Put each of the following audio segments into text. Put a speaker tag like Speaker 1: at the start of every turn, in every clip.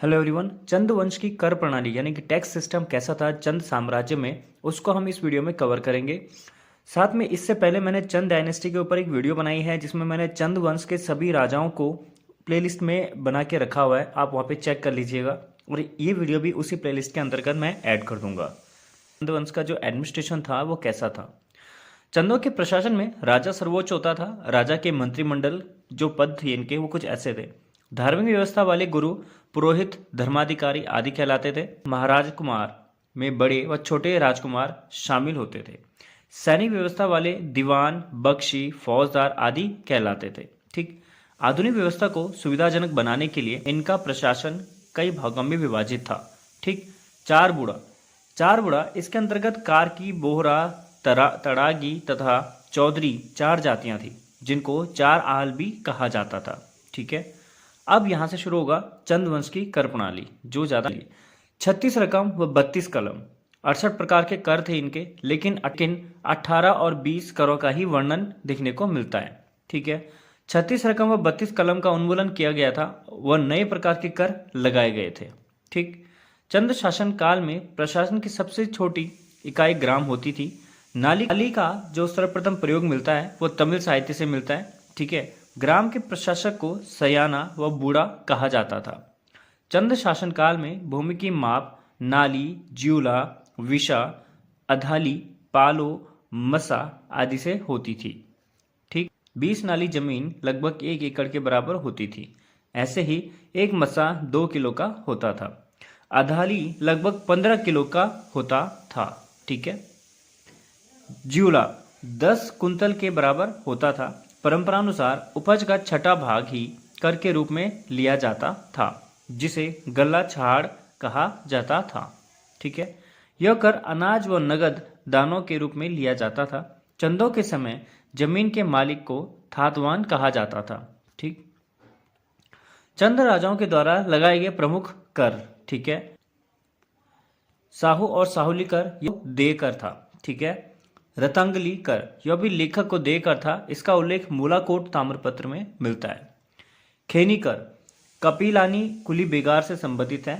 Speaker 1: Hello everyone. चंद वंश की कर प्रणाली यानी कि टैक्स सिस्टम कैसा था चंद साम्राज्य में, उसको हम इस वीडियो में कवर करेंगे। साथ में इससे पहले मैंने चंद डायनेस्टी के ऊपर एक वीडियो बनाई है जिसमें मैंने चंद वंश के सभी राजाओं को प्लेलिस्ट में बना के रखा हुआ है, आप वहाँ पे चेक कर लीजिएगा। और ये वीडियो भी उसी प्लेलिस्ट के अंतर्गत मैं ऐड कर दूंगा। चंद वंश का जो एडमिनिस्ट्रेशन था वो कैसा था। चंदों के प्रशासन में राजा सर्वोच्च होता था। राजा के मंत्रिमंडल जो पद थे इनके वो कुछ ऐसे थे। धार्मिक व्यवस्था वाले गुरु, पुरोहित, धर्माधिकारी आदि कहलाते थे। महाराज कुमार में बड़े व छोटे राजकुमार शामिल होते थे। सैनिक व्यवस्था वाले दीवान, बख्शी, फौजदार आदि कहलाते थे। ठीक। आधुनिक व्यवस्था को सुविधाजनक बनाने के लिए इनका प्रशासन कई भागों में विभाजित था। ठीक। चार बूढ़ा। चार बूढ़ा इसके अंतर्गत कारकी, बोहरा, तड़ागी तथा चौधरी चार जातियां थी जिनको चार आल भी कहा जाता था। ठीक है। अब यहां से शुरू होगा चंद वंश की कर प्रणाली जो ज्यादा 36 रकम व 32 कलम 68 प्रकार के कर थे इनके, लेकिन 18 और 20 करों का ही वर्णन देखने को मिलता है। ठीक है। 36 रकम व 32 कलम का उन्मूलन किया गया था व नए प्रकार के कर लगाए गए थे। ठीक। चंद शासन काल में प्रशासन की सबसे छोटी इकाई ग्राम होती थी। नाली का जो सर्वप्रथम प्रयोग मिलता है वो तमिल साहित्य से मिलता है। ठीक है। ग्राम के प्रशासक को सयाना व बूढ़ा कहा जाता था। चंद शासन काल में भूमि की माप नाली, ज्यूला, विशा, अधाली, पालो, मसा आदि से होती थी। ठीक। 20 नाली जमीन लगभग 1 एकड़ के बराबर होती थी। ऐसे ही एक मसा 2 किलो का होता था। अधाली लगभग 15 किलो का होता था। ठीक है। ज्यूला 10 कुंतल के बराबर होता था। परंपरानुसार उपज का छठा भाग ही कर के रूप में लिया जाता था जिसे गल्ला छाड़ कहा जाता था। ठीक है। यह कर अनाज व नगद दानों के रूप में लिया जाता था। चंदों के समय जमीन के मालिक को थातवान कहा जाता था। ठीक। चंद राजाओं के द्वारा लगाए गए प्रमुख कर। ठीक है। साहू और साहुली कर यह दे कर था। ठीक है। रतंगली कर यह भी लेखक को देकर था। इसका उल्लेख मूलाकोट ताम्रपत्र में मिलता है। खेनी कर कपिलानी कुली बेगार से संबंधित है।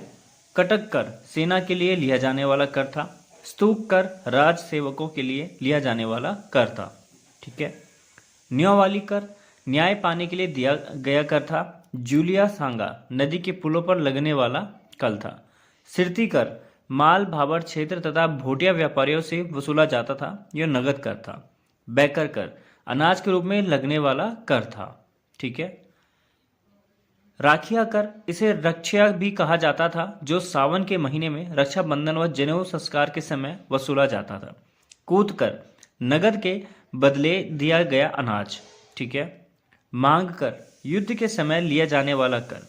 Speaker 1: कटक कर सेना के लिए लिया जाने वाला कर था। स्तूक कर राज सेवकों के लिए लिया जाने वाला कर था। ठीक है। न्योवाली कर न्याय पाने के लिए दिया गया कर था। जूलिया सांगा नदी के पुलों पर लगने वाला कर था। सिरती कर माल भाबर क्षेत्र तथा भोटिया व्यापारियों से वसूला जाता था। यह नगद कर था। बैकर कर अनाज के रूप में लगने वाला कर था। ठीक है। राखिया कर इसे रक्षा भी कहा जाता था जो सावन के महीने में रक्षाबंधन व जनेऊ संस्कार के समय वसूला जाता था। कूद कर नगद के बदले दिया गया अनाज। ठीक है। मांग कर युद्ध के समय लिया जाने वाला कर।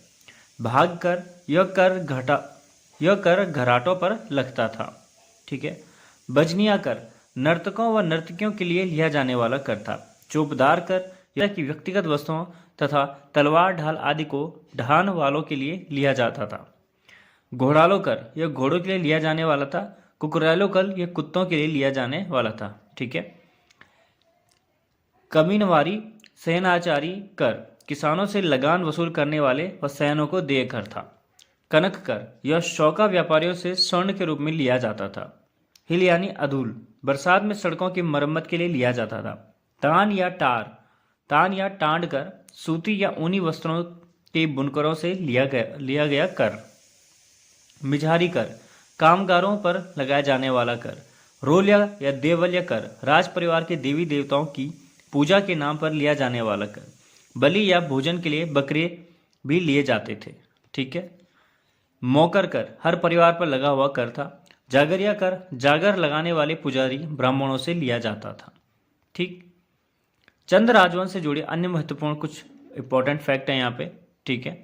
Speaker 1: भाग कर यह कर घराटों पर लगता था। ठीक है। बजनिया कर नर्तकों व नर्तकियों के लिए लिया जाने वाला कर था। चौबदार कर यह की व्यक्तिगत वस्तुओं तथा तलवार ढाल आदि को ढान वालों के लिए लिया जाता था। घोड़ालो कर यह घोड़ों के लिए लिया जाने वाला था। कुकुरैलो कर यह कुत्तों के लिए लिया जाने वाला था। ठीक है। कमीनवारी सेनाचारी कर किसानों से लगान वसूल करने वाले व सैनों को देय कर था। कनक कर यह शौका व्यापारियों से स्वर्ण के रूप में लिया जाता था। हिल यानी अधूल बरसात में सड़कों की मरम्मत के लिए लिया जाता था। तान या टांड कर सूती या ऊनी वस्त्रों के बुनकरों से लिया गया कर। मिझारी कर कामगारों पर लगाया जाने वाला कर। रोलिया या देवल्य कर राज परिवार के देवी देवताओं की पूजा के नाम पर लिया जाने वाला कर। बलि या भोजन के लिए बकरे भी लिए जाते थे। ठीक है। मौकर कर हर परिवार पर लगा हुआ कर था। जागरिया कर जागर लगाने वाले पुजारी ब्राह्मणों से लिया जाता था। ठीक। चंद राजवंश से जुड़े अन्य महत्वपूर्ण कुछ इंपॉर्टेंट फैक्ट है यहाँ पे। ठीक है।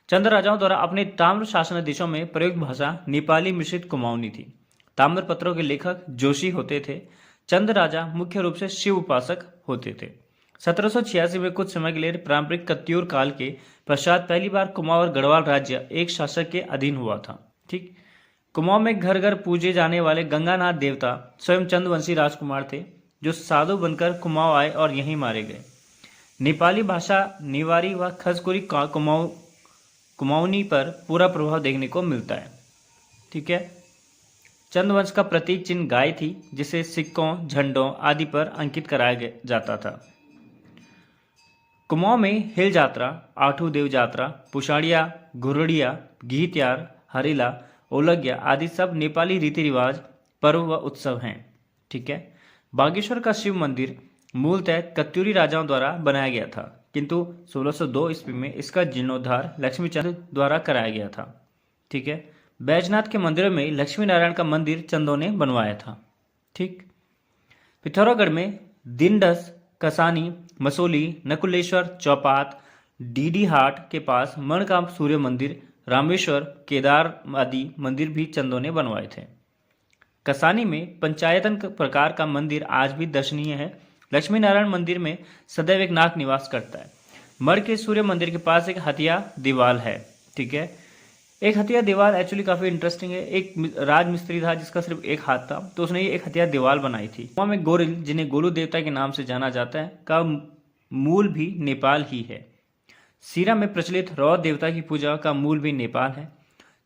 Speaker 1: चंद राजाओं द्वारा अपने ताम्र शासनाधीशों में प्रयुक्त भाषा नेपाली मिश्रित कुमाऊनी थी। ताम्र पत्रों के लेखक जोशी होते थे। चंद राजा मुख्य रूप से शिव उपासक होते थे। 1786 में कुछ समय के लिए पारंपरिक कत्यूर काल के पश्चात पहली बार कुमाऊं और गढ़वाल राज्य एक शासक के अधीन हुआ था। ठीक। कुमाऊं में घर घर पूजे जाने वाले गंगानाथ देवता स्वयं चंदवंशी राजकुमार थे जो साधु बनकर कुमाऊं आए और यहीं मारे गए। नेपाली भाषा निवारी व खसकुरी कुमाऊं कुमाऊनी पर पूरा प्रभाव देखने को मिलता है। ठीक है। चंद वंश का प्रतीक चिन्ह गाय थी, जिसे सिक्कों, झंडों आदि पर अंकित कराया जाता था। कुमाऊं में हिल जात्रा, आठू देव जात्रा, पुषाड़िया, घुरड़िया, गीत्यार, हरिला, ओलग्या आदि सब नेपाली रीति रिवाज, पर्व व उत्सव हैं। ठीक है। बागेश्वर का शिव मंदिर मूलतः कत्यूरी राजाओं द्वारा बनाया गया था, किंतु 1602 ईस्वी में इसका जीर्णोद्धार लक्ष्मीचंद द्वारा कराया गया था। ठीक है। बैजनाथ के मंदिरों में लक्ष्मी नारायण का मंदिर चंदों ने बनवाया था। ठीक। पिथौरागढ़ में दिंडस, कसानी, मसोली, नकुलेश्वर, चौपात, डीडी हाट के पास मणकाम सूर्य मंदिर, रामेश्वर, केदार आदि मंदिर भी चंदों ने बनवाए थे। कसानी में पंचायतन प्रकार का मंदिर आज भी दर्शनीय है। लक्ष्मी नारायण मंदिर में सदैव एक नाग निवास करता है। मड़ के सूर्य मंदिर के पास एक हथिया दीवाल है। ठीक है। एक हथिया दीवाल एक्चुअली काफ़ी इंटरेस्टिंग है। एक राजमिस्त्री था जिसका सिर्फ एक हाथ था, तो उसने ये एक हथिया दीवाल बनाई थी। वहाँ में गोरिल, जिन्हें गोलू देवता के नाम से जाना जाता है, का मूल भी नेपाल ही है। सीरा में प्रचलित रौ देवता की पूजा का मूल भी नेपाल है।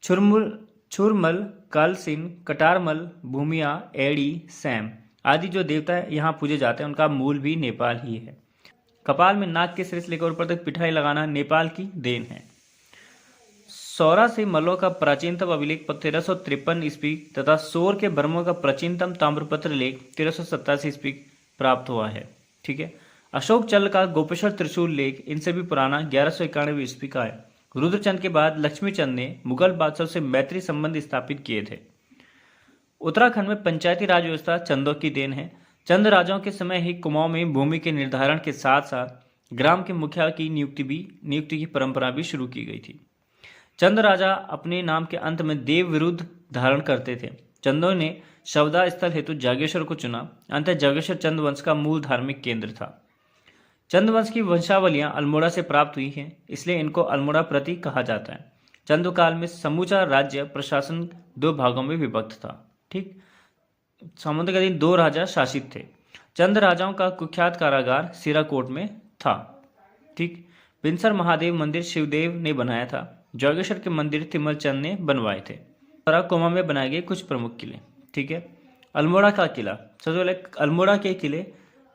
Speaker 1: छुरमल, कालसिन, कटारमल, भूमिया, एड़ी, सैम आदि जो देवता यहाँ पूजे जाते हैं, उनका मूल भी नेपाल ही है। कपाल में नाग के सिर से लेकर ऊपर तक पिठाई लगाना नेपाल की देन है। सौरा से मल्लों का प्राचीनतम अभिलेख 1353 ईस्वी तथा सोर के बर्मों का प्राचीनतम ताम्रपत्र लेख 1387 ईस्वी प्राप्त हुआ है। ठीक है। अशोक चल का गोपेश्वर त्रिशूल लेख इनसे भी पुराना 1191 ईस्वी का है। रुद्रचंद के बाद लक्ष्मीचंद ने मुगल बादशाह से मैत्री संबंध स्थापित किए थे। उत्तराखंड में पंचायती राज व्यवस्था चंदों की देन है। चंद राजाओं के समय ही कुमाऊं में भूमि के निर्धारण के साथ साथ ग्राम के मुखिया की नियुक्ति की परंपरा भी शुरू की गई थी। चंद राजा अपने नाम के अंत में देव विरुद्ध धारण करते थे। चंदों ने शवदा स्थल हेतु जागेश्वर को चुना। अंततः जागेश्वर चंद वंश का मूल धार्मिक केंद्र था। चंद वंश की वंशावलियां अल्मोड़ा से प्राप्त हुई हैं, इसलिए इनको अल्मोड़ा प्रति कहा जाता है। चंद काल में समूचा राज्य प्रशासन 2 भागों में विभक्त था। ठीक। सामंतकालीन 2 राजा शासित थे। चंद राजाओं का कुख्यात कारागार सिराकोट में था। ठीक। बिनसर महादेव मंदिर शिवदेव ने बनाया था। जागेश्वर के मंदिर तिमल चंद ने बनवाए थे। कोमा में बनाए गए कुछ प्रमुख किले। ठीक है। अल्मोड़ा का किला, सबसे पहले अल्मोड़ा के किले।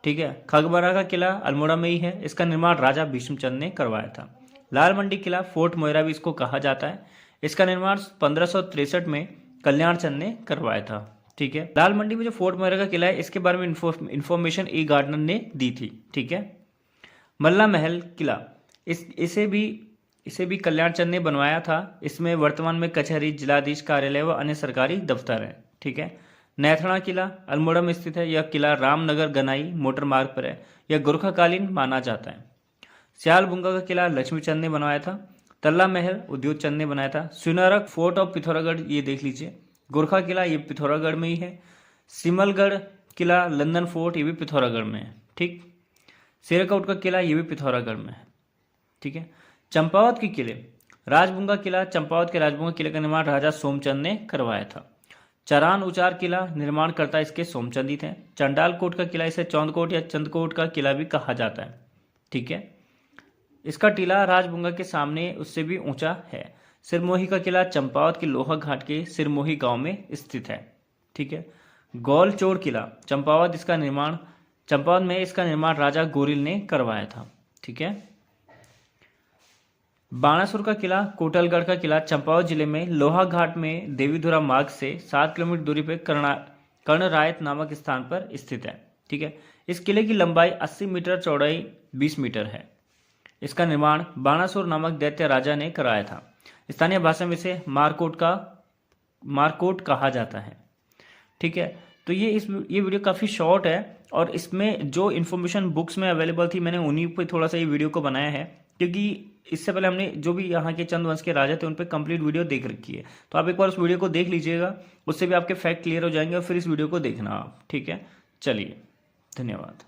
Speaker 1: ठीक है। खगबरा का किला अल्मोड़ा में ही है। इसका निर्माण राजा भीष्मचंद ने करवाया था। लाल मंडी किला, फोर्ट मोयरा भी इसको कहा जाता है। इसका निर्माण 1563 में कल्याण चंद ने करवाया था। ठीक है। लाल मंडी में जो फोर्ट मोयरा का किला है, इसके बारे में इंफॉर्मेशन ई गार्डनर ने दी थी। ठीक है। मल्ला महल किला, इसे भी कल्याण चंद ने बनवाया था। इसमें वर्तमान में कचहरी, जिलाधीश कार्यालय व अन्य सरकारी दफ्तर हैं। ठीक है। नैथणा किला अल्मोड़ा में स्थित है। यह किला रामनगर गनाई मोटर मार्ग पर है। यह गोरखाकालीन माना जाता है। सियालबुंगा का किला लक्ष्मीचंद ने बनवाया था। तल्ला महल उद्योग चंद ने बनाया था। सुनारक फोर्ट ऑफ पिथौरागढ़, ये देख लीजिए। गोरखा किला ये पिथौरागढ़ में ही है। सिमलगढ़ किला, लंदन फोर्ट, ये भी पिथौरागढ़ में है। ठीक। सिरकौट का किला ये भी पिथौरागढ़ में है। ठीक है। चंपावत के किले, राजबुंगा किला, चंपावत के राजबुंगा किले का निर्माण राजा सोमचंद ने करवाया था। चरान उचार किला निर्माणकर्ता इसके सोमचंद ही थे। चंडालकोट का किला, इसे चौंदकोट या चंदकोट का किला भी कहा जाता है। ठीक है। इसका टीला राजबुंगा के सामने उससे भी ऊंचा है। सिरमोही का किला चंपावत के लोहा घाट के सिरमोही गांव में स्थित है। ठीक है। गौलचोड़ किला चंपावत में इसका निर्माण राजा गोरिल ने करवाया था। ठीक है। बाणासुर का किला, कोटलगढ़ का किला चंपावत जिले में लोहा घाट में देवीधुरा मार्ग से 7 किलोमीटर दूरी पर कर्णरायत नामक स्थान पर स्थित है। ठीक है। इस किले की लंबाई 80 मीटर, चौड़ाई 20 मीटर है। इसका निर्माण बाणासुर नामक दैत्य राजा ने कराया था। स्थानीय भाषा में इसे मारकोट कहा जाता है। ठीक है। तो ये वीडियो काफ़ी शॉर्ट है और इसमें जो इन्फॉर्मेशन बुक्स में अवेलेबल थी, मैंने उन्हीं पे थोड़ा सा ये वीडियो को बनाया है, क्योंकि इससे पहले हमने जो भी यहाँ के चंद वंश के राजा थे उन पर कंप्लीट वीडियो देख रखी है। तो आप एक बार उस वीडियो को देख लीजिएगा, उससे भी आपके फैक्ट क्लियर हो जाएंगे और फिर इस वीडियो को देखना आप। ठीक है। चलिए, धन्यवाद।